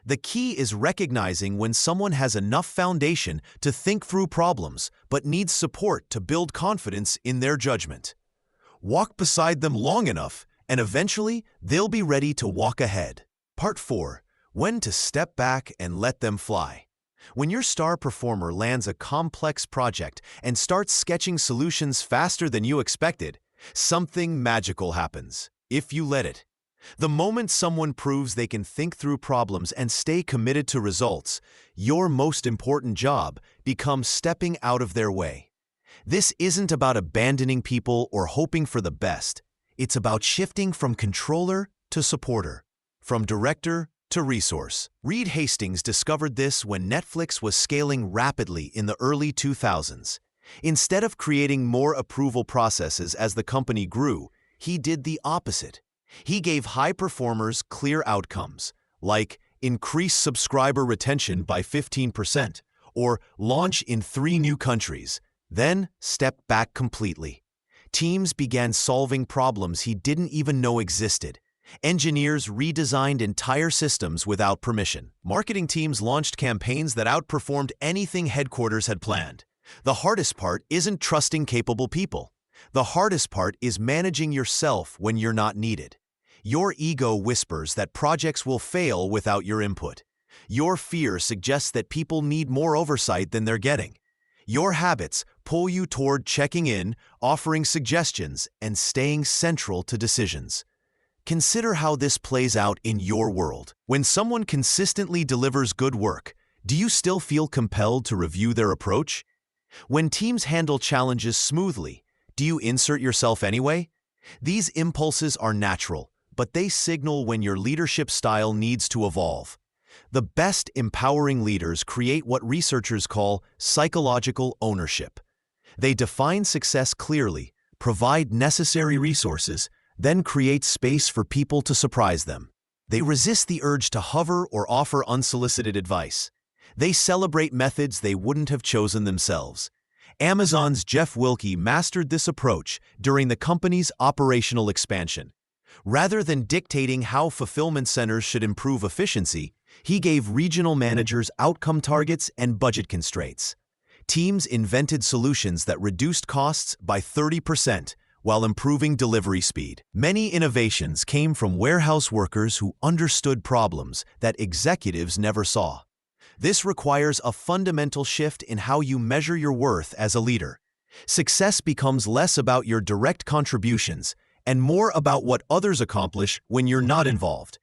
The key is recognizing when someone has enough foundation to think through problems but needs support to build confidence in their judgment. Walk beside them long enough, and eventually they'll be ready to walk ahead. Part 4. When to step back and let them fly. When your star performer lands a complex project and starts sketching solutions faster than you expected, something magical happens, if you let it. The moment someone proves they can think through problems and stay committed to results, your most important job becomes stepping out of their way. This isn't about abandoning people or hoping for the best. It's about shifting from controller to supporter, from director to resource. Reed Hastings discovered this when Netflix was scaling rapidly in the early 2000s. Instead of creating more approval processes as the company grew, he did the opposite. He gave high performers clear outcomes, like increase subscriber retention by 15% or launch in 3 new countries, then step back completely. Teams began solving problems he didn't even know existed. Engineers redesigned entire systems without permission. Marketing teams launched campaigns that outperformed anything headquarters had planned. The hardest part isn't trusting capable people. The hardest part is managing yourself when you're not needed. Your ego whispers that projects will fail without your input. Your fear suggests that people need more oversight than they're getting. Your habits pull you toward checking in, offering suggestions, and staying central to decisions. Consider how this plays out in your world. When someone consistently delivers good work, do you still feel compelled to review their approach? When teams handle challenges smoothly, do you insert yourself anyway? These impulses are natural, but they signal when your leadership style needs to evolve. The best empowering leaders create what researchers call psychological ownership. They define success clearly, provide necessary resources, then create space for people to surprise them. They resist the urge to hover or offer unsolicited advice. They celebrate methods they wouldn't have chosen themselves. Amazon's Jeff Wilke mastered this approach during the company's operational expansion. Rather than dictating how fulfillment centers should improve efficiency, he gave regional managers outcome targets and budget constraints. Teams invented solutions that reduced costs by 30% while improving delivery speed. Many innovations came from warehouse workers who understood problems that executives never saw. This requires a fundamental shift in how you measure your worth as a leader. Success becomes less about your direct contributions and more about what others accomplish when you're not involved.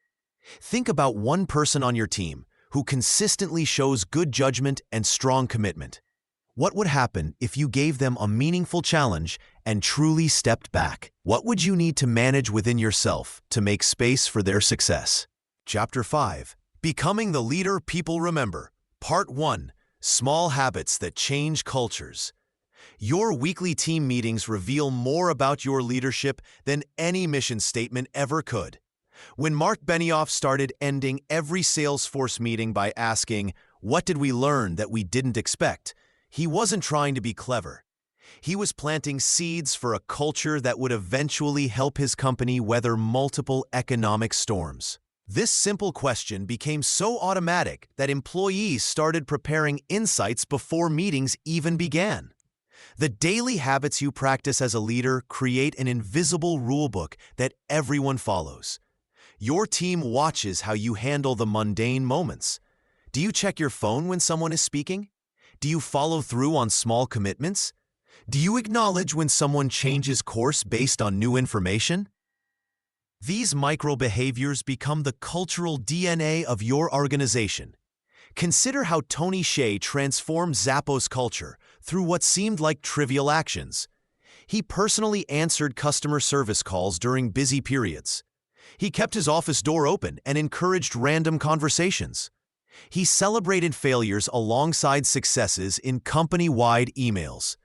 Think about one person on your team who consistently shows good judgment and strong commitment. What would happen if you gave them a meaningful challenge and truly stepped back? What would you need to manage within yourself to make space for their success? Chapter 5. Becoming the Leader People Remember. Part 1. Small Habits That Change Cultures. Your weekly team meetings reveal more about your leadership than any mission statement ever could. When Mark Benioff started ending every Salesforce meeting by asking, "What did we learn that we didn't expect?" he wasn't trying to be clever. He was planting seeds for a culture that would eventually help his company weather multiple economic storms. This simple question became so automatic that employees started preparing insights before meetings even began. The daily habits you practice as a leader create an invisible rulebook that everyone follows. Your team watches how you handle the mundane moments. Do you check your phone when someone is speaking? Do you follow through on small commitments? Do you acknowledge when someone changes course based on new information? These micro behaviors become the cultural DNA of your organization. Consider how Tony Hsieh transformed Zappos culture through what seemed like trivial actions. He personally answered customer service calls during busy periods. He kept his office door open and encouraged random conversations. He celebrated failures alongside successes in company-wide emails.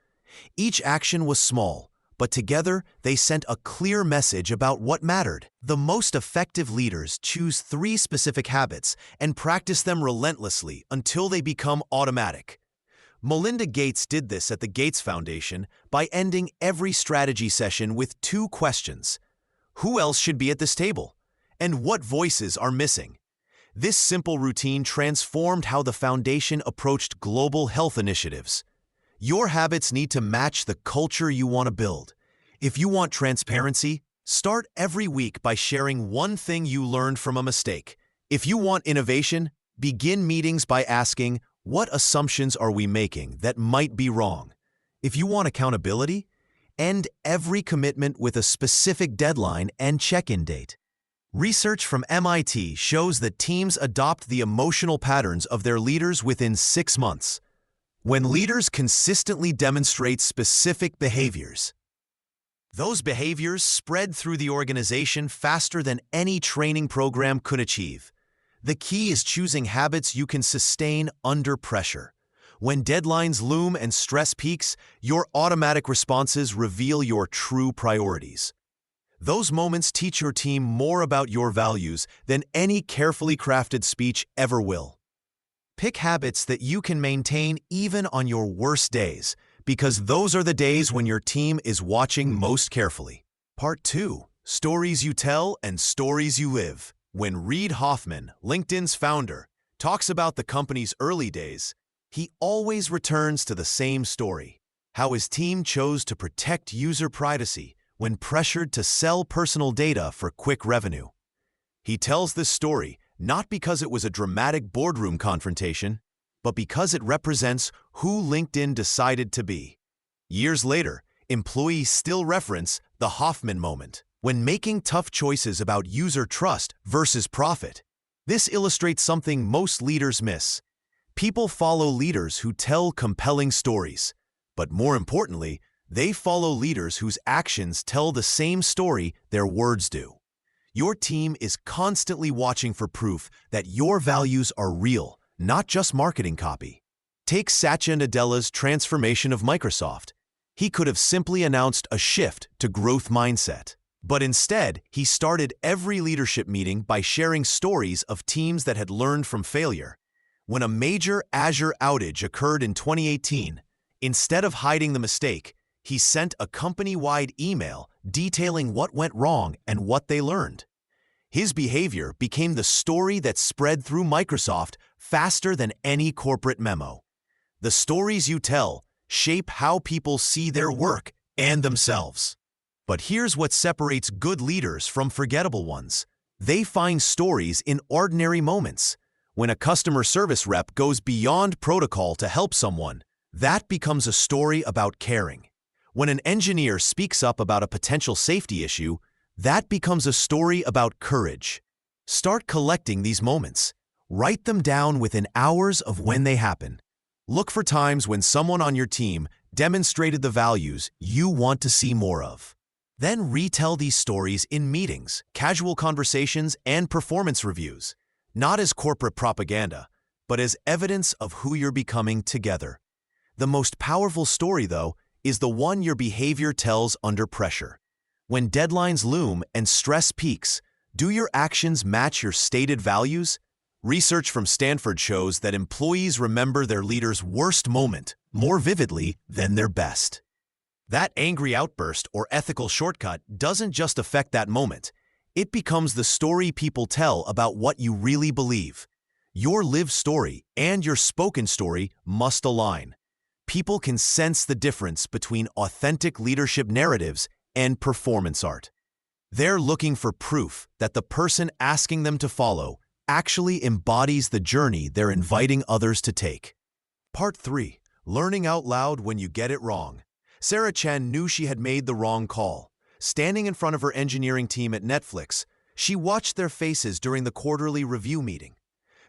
Each action was small, but together they sent a clear message about what mattered. The most effective leaders choose 3 specific habits and practice them relentlessly until they become automatic. Melinda Gates did this at the Gates Foundation by ending every strategy session with 2 questions. Who else should be at this table? And what voices are missing? This simple routine transformed how the foundation approached global health initiatives. Your habits need to match the culture you want to build. If you want transparency, start every week by sharing one thing you learned from a mistake. If you want innovation, begin meetings by asking, what assumptions are we making that might be wrong? If you want accountability, end every commitment with a specific deadline and check-in date. Research from MIT shows that teams adopt the emotional patterns of their leaders within 6 months. When leaders consistently demonstrate specific behaviors, those behaviors spread through the organization faster than any training program could achieve. The key is choosing habits you can sustain under pressure. When deadlines loom and stress peaks, your automatic responses reveal your true priorities. Those moments teach your team more about your values than any carefully crafted speech ever will. Pick habits that you can maintain even on your worst days, because those are the days when your team is watching most carefully. Part 2. Stories You Tell and Stories You Live. When Reid Hoffman, LinkedIn's founder, talks about the company's early days, he always returns to the same story: how his team chose to protect user privacy when pressured to sell personal data for quick revenue. He tells this story not because it was a dramatic boardroom confrontation, but because it represents who LinkedIn decided to be. Years later, employees still reference the Hoffman moment when making tough choices about user trust versus profit. This illustrates something most leaders miss. People follow leaders who tell compelling stories, but more importantly, they follow leaders whose actions tell the same story their words do. Your team is constantly watching for proof that your values are real, not just marketing copy. Take Satya Nadella's transformation of Microsoft. He could have simply announced a shift to growth mindset. But instead, he started every leadership meeting by sharing stories of teams that had learned from failure. When a major Azure outage occurred in 2018, instead of hiding the mistake, he sent a company-wide email detailing what went wrong and what they learned. His behavior became the story that spread through Microsoft faster than any corporate memo. The stories you tell shape how people see their work and themselves. But here's what separates good leaders from forgettable ones. They find stories in ordinary moments. When a customer service rep goes beyond protocol to help someone, that becomes a story about caring. When an engineer speaks up about a potential safety issue, that becomes a story about courage. Start collecting these moments. Write them down within hours of when they happen. Look for times when someone on your team demonstrated the values you want to see more of. Then retell these stories in meetings, casual conversations, and performance reviews, not as corporate propaganda, but as evidence of who you're becoming together. The most powerful story, though, is the one your behavior tells under pressure. When deadlines loom and stress peaks, do your actions match your stated values? Research from Stanford shows that employees remember their leader's worst moment more vividly than their best. That angry outburst or ethical shortcut doesn't just affect that moment. It becomes the story people tell about what you really believe. Your lived story and your spoken story must align. People can sense the difference between authentic leadership narratives and performance art. They're looking for proof that the person asking them to follow actually embodies the journey they're inviting others to take. Part 3. Learning out loud when you get it wrong. Sarah Chen knew she had made the wrong call. Standing in front of her engineering team at Netflix, she watched their faces during the quarterly review meeting.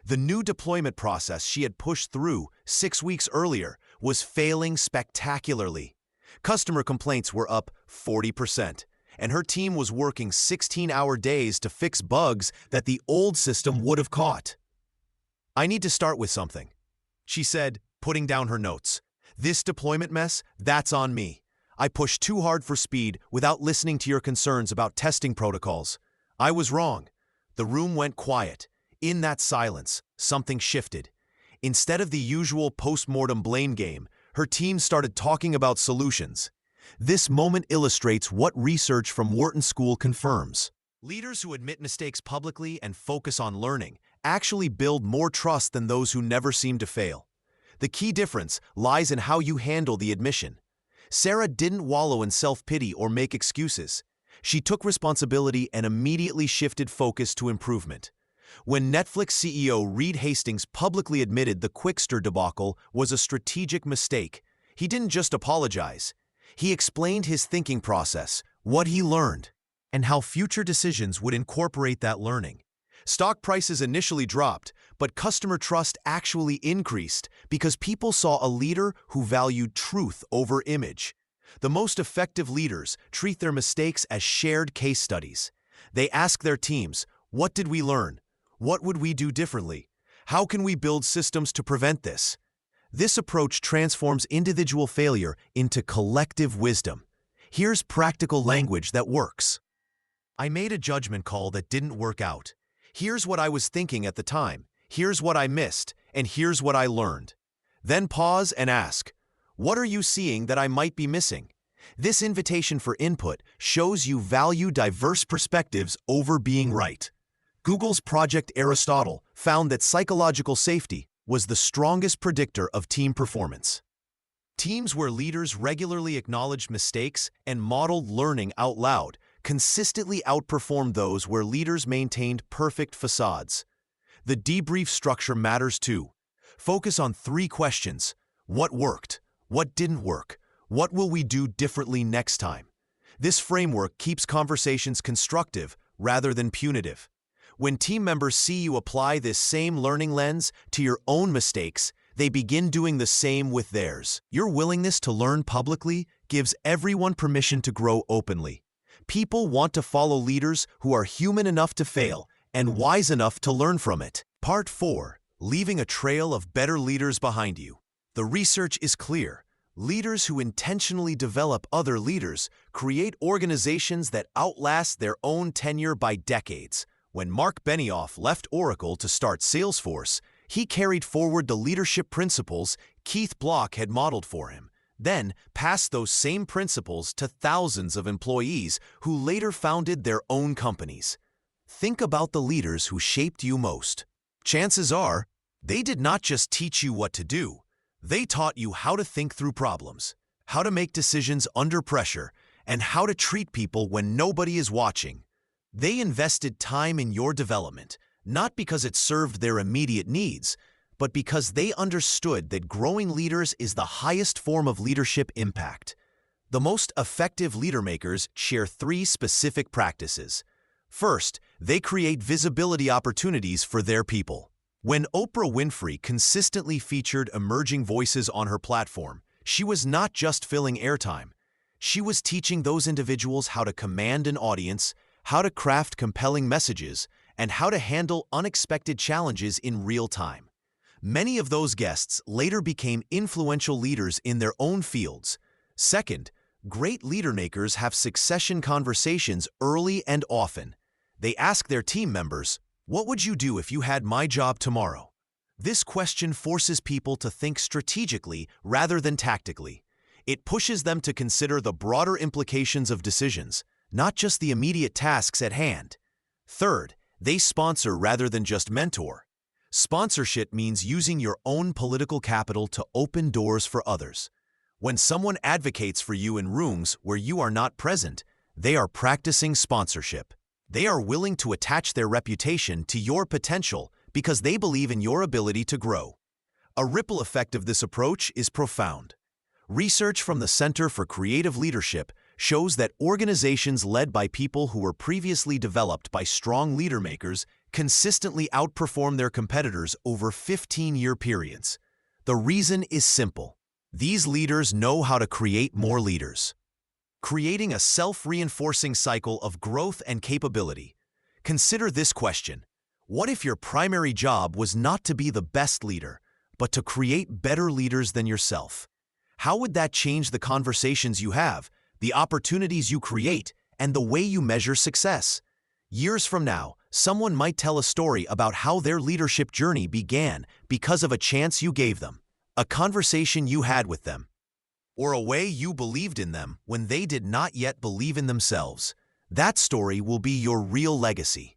The new deployment process she had pushed through 6 weeks earlier was failing spectacularly. Customer complaints were up 40%. And her team was working 16-hour days to fix bugs that the old system would have caught. "I need to start with something," she said, putting down her notes. "This deployment mess, that's on me. I pushed too hard for speed without listening to your concerns about testing protocols. I was wrong." The room went quiet. In that silence, something shifted. Instead of the usual post-mortem blame game, her team started talking about solutions. This moment illustrates what research from Wharton School confirms. Leaders who admit mistakes publicly and focus on learning actually build more trust than those who never seem to fail. The key difference lies in how you handle the admission. Sarah didn't wallow in self-pity or make excuses. She took responsibility and immediately shifted focus to improvement. When Netflix CEO Reed Hastings publicly admitted the Quickster debacle was a strategic mistake, he didn't just apologize. He explained his thinking process, what he learned, and how future decisions would incorporate that learning. Stock prices initially dropped, but customer trust actually increased because people saw a leader who valued truth over image. The most effective leaders treat their mistakes as shared case studies. They ask their teams, "What did we learn? What would we do differently? How can we build systems to prevent this?" This approach transforms individual failure into collective wisdom. Here's practical language that works. "I made a judgment call that didn't work out. Here's what I was thinking at the time. Here's what I missed, and here's what I learned." Then pause and ask, "What are you seeing that I might be missing?" This invitation for input shows you value diverse perspectives over being right. Google's Project Aristotle found that psychological safety was the strongest predictor of team performance. Teams where leaders regularly acknowledged mistakes and modeled learning out loud consistently outperformed those where leaders maintained perfect facades. The debrief structure matters too. Focus on 3 questions. What worked? What didn't work? What will we do differently next time? This framework keeps conversations constructive rather than punitive. When team members see you apply this same learning lens to your own mistakes, they begin doing the same with theirs. Your willingness to learn publicly gives everyone permission to grow openly. People want to follow leaders who are human enough to fail and wise enough to learn from it. Part 4. Leaving a trail of better leaders behind you. The research is clear. Leaders who intentionally develop other leaders create organizations that outlast their own tenure by decades. When Mark Benioff left Oracle to start Salesforce, he carried forward the leadership principles Keith Block had modeled for him, then passed those same principles to thousands of employees who later founded their own companies. Think about the leaders who shaped you most. Chances are, they did not just teach you what to do. They taught you how to think through problems, how to make decisions under pressure, and how to treat people when nobody is watching. They invested time in your development, not because it served their immediate needs, but because they understood that growing leaders is the highest form of leadership impact. The most effective leader-makers share 3 specific practices. First, they create visibility opportunities for their people. When Oprah Winfrey consistently featured emerging voices on her platform, she was not just filling airtime. She was teaching those individuals how to command an audience, how to craft compelling messages, and how to handle unexpected challenges in real time. Many of those guests later became influential leaders in their own fields. Second, great leadermakers have succession conversations early and often. They ask their team members, "What would you do if you had my job tomorrow?" This question forces people to think strategically rather than tactically. It pushes them to consider the broader implications of decisions, not just the immediate tasks at hand. Third, they sponsor rather than just mentor. Sponsorship means using your own political capital to open doors for others. When someone advocates for you in rooms where you are not present, they are practicing sponsorship. They are willing to attach their reputation to your potential because they believe in your ability to grow. A ripple effect of this approach is profound. Research from the Center for Creative Leadership shows that organizations led by people who were previously developed by strong leadermakers consistently outperform their competitors over 15-year periods. The reason is simple. These leaders know how to create more leaders, creating a self-reinforcing cycle of growth and capability. Consider this question. What if your primary job was not to be the best leader, but to create better leaders than yourself? How would that change the conversations you have, the opportunities you create, and the way you measure success? Years from now, someone might tell a story about how their leadership journey began because of a chance you gave them, a conversation you had with them, or a way you believed in them when they did not yet believe in themselves. That story will be your real legacy.